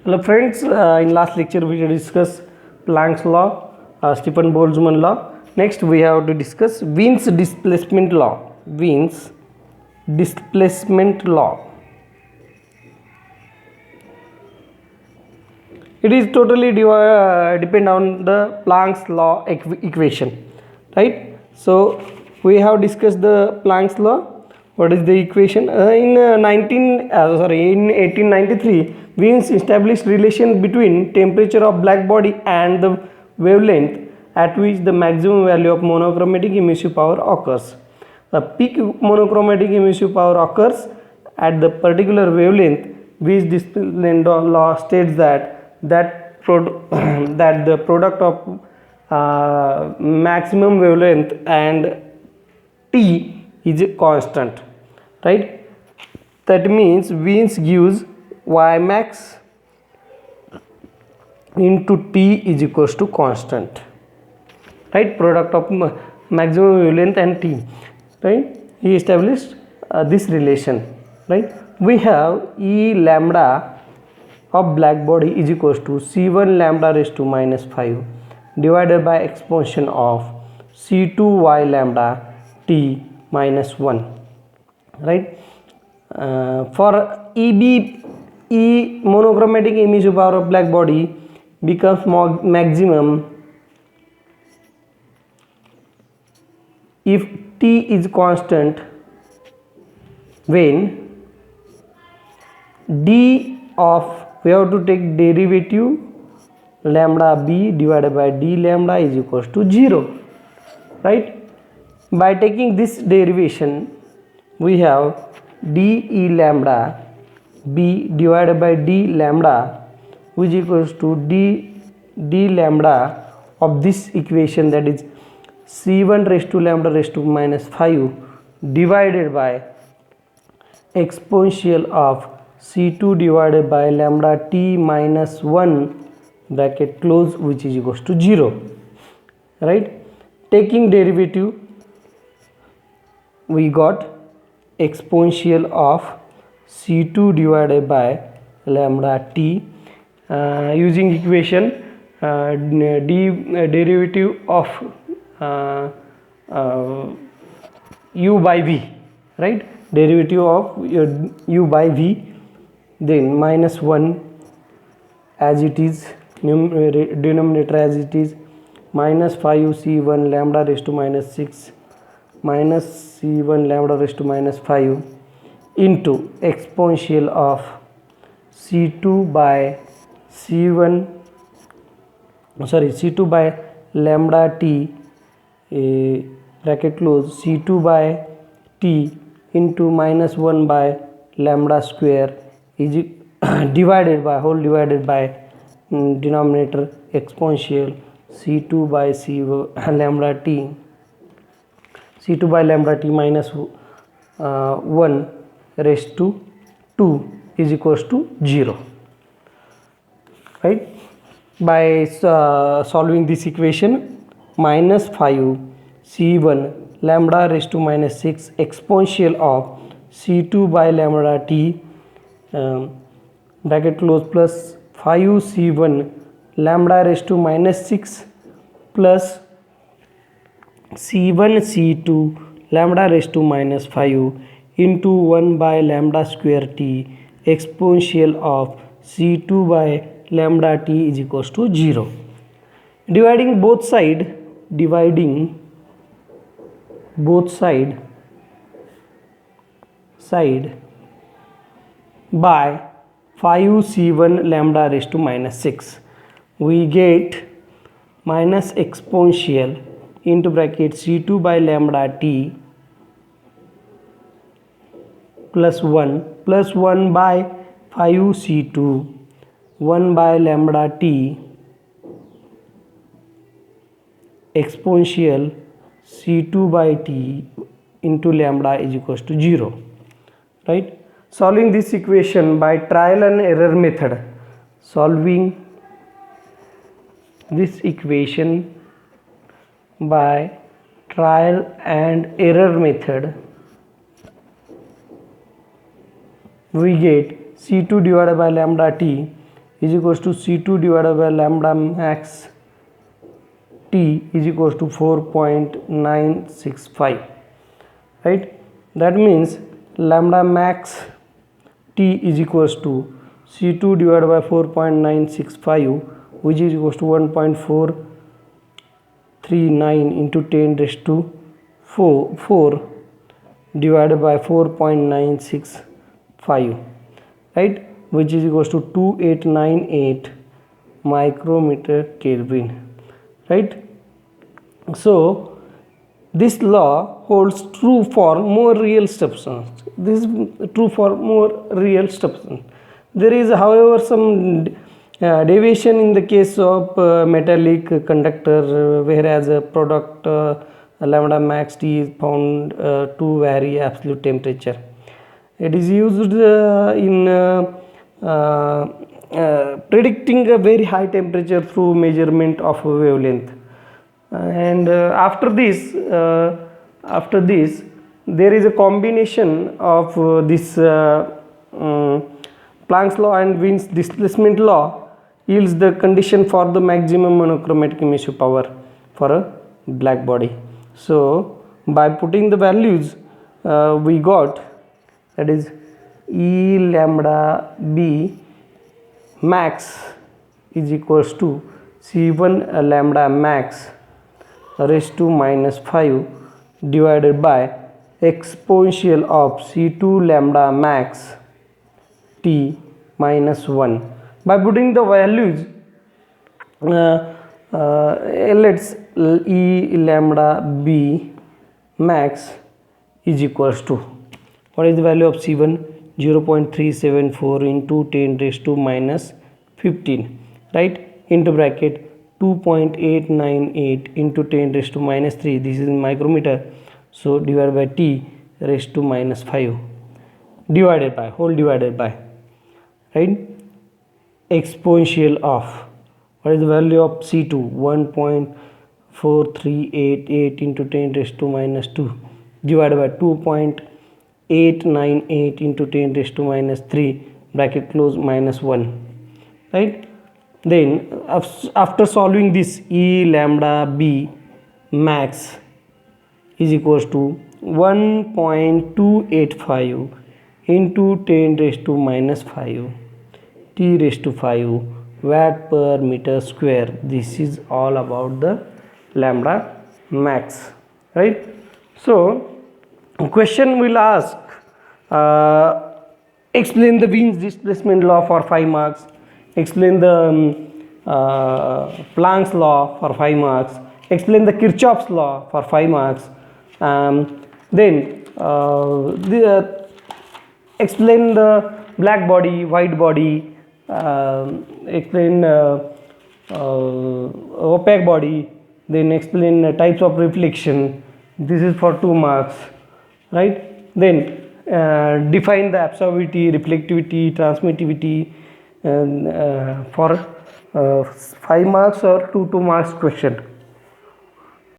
Hello friends, in last lecture we discussed Planck's law, Stefan Boltzmann law. Next we have to discuss Wien's displacement law. Wien's displacement law. It is totally depend on the Planck's law equation, right? So we have discussed the Planck's law. What is the equation? In 1893, Wiens established relation between temperature of black body and the wavelength at which the maximum value of monochromatic emissive power occurs. The peak monochromatic emissive power occurs at the particular wavelength. Wiens displacement law states that the product of maximum wavelength and T is a constant, right? That means Wiens gives Y max into T is equals to constant, right? Product of maximum wavelength and T, right? He established this relation, right? We have E lambda of black body is equals to C1 lambda raised to minus 5 divided by expansion of C2 Y lambda T minus 1, right? For E monochromatic emissive power of black body becomes maximum if T is constant when D of, we have to take derivative lambda b divided by d lambda is equals to 0, right? By taking this derivation, we have d lambda b divided by d lambda, which equals to d lambda of this equation, that is c1 raised to lambda raised to minus 5 divided by exponential of c2 divided by lambda t minus 1 bracket close, which is equals to 0, right? Taking derivative, we got exponential of c2 divided by lambda t, using equation derivative of u by v, right? Derivative of u by v, then minus 1 as it is, denominator as it is, minus 5 c1 lambda raised to minus 6 minus c1 lambda raised to minus 5 into exponential of c2 by lambda t bracket close c2 by t into minus 1 by lambda square is divided by denominator exponential c2 by lambda t minus 1 raised to 2 is equals to 0, right? By solving this equation, minus 5 c1 lambda raised to minus 6 exponential of c2 by lambda t bracket close plus 5 c1 lambda raised to minus 6 plus c1 c2 lambda raised to minus 5 into 1 by lambda square t exponential of c2 by lambda t is equals to 0. Dividing both side by 5 c1 lambda raised to minus 6, we get minus exponential into bracket c2 by lambda t plus 1 by 5 c2 1 by lambda t exponential c2 by t into lambda is equals to 0, right? Solving this equation by trial and error method, we get c2 divided by lambda t is equals to C2 divided by lambda max T is equals to 4.965, right? That means lambda max T is equals to C2 divided by 4.965, which is equals to 1.439 into 10 raised to 4 divided by 4.965, right, which is equals to 2898 micrometer Kelvin, right? So this law holds true for more real substance. This is true for more real substance. There is, however, some deviation in the case of metallic conductor, whereas a product lambda max T is found to vary absolute temperature. It is used in predicting a very high temperature through measurement of wavelength. And after this there is a combination of this Planck's law and Wien's displacement law yields the condition for the maximum monochromatic emission power for a black body. So by putting the values we got, that is E lambda B max is equals to C1 lambda max raised to minus 5 divided by exponential of C2 lambda max T minus 1. By putting the values, let's E lambda B max is equals to, what is the value of C1? 0.374 into 10 raised to minus 15, right, into bracket 2.898 into 10 raised to minus 3, this is in micrometer, so divided by T raised to minus 5 divided by, whole divided by, right, exponential of, what is the value of C2? 1.4388 into 10 raised to minus 2 divided by 2.898 into 10 raised to minus 3 bracket close minus 1, right? Then after solving this, E lambda B max is equals to 1.285 into 10 raised to minus 5 T raised to 5 watt per meter square. This is all about the lambda max, right? So question will ask, explain the Wien's displacement law for 5 marks, explain the Planck's law for 5 marks, explain the Kirchhoff's law for 5 marks, then explain the black body, white body, explain opaque body, then explain types of reflection. This is for 2 marks, right? Then define the absorptivity, reflectivity, transmittivity for 5 marks or 2 marks question.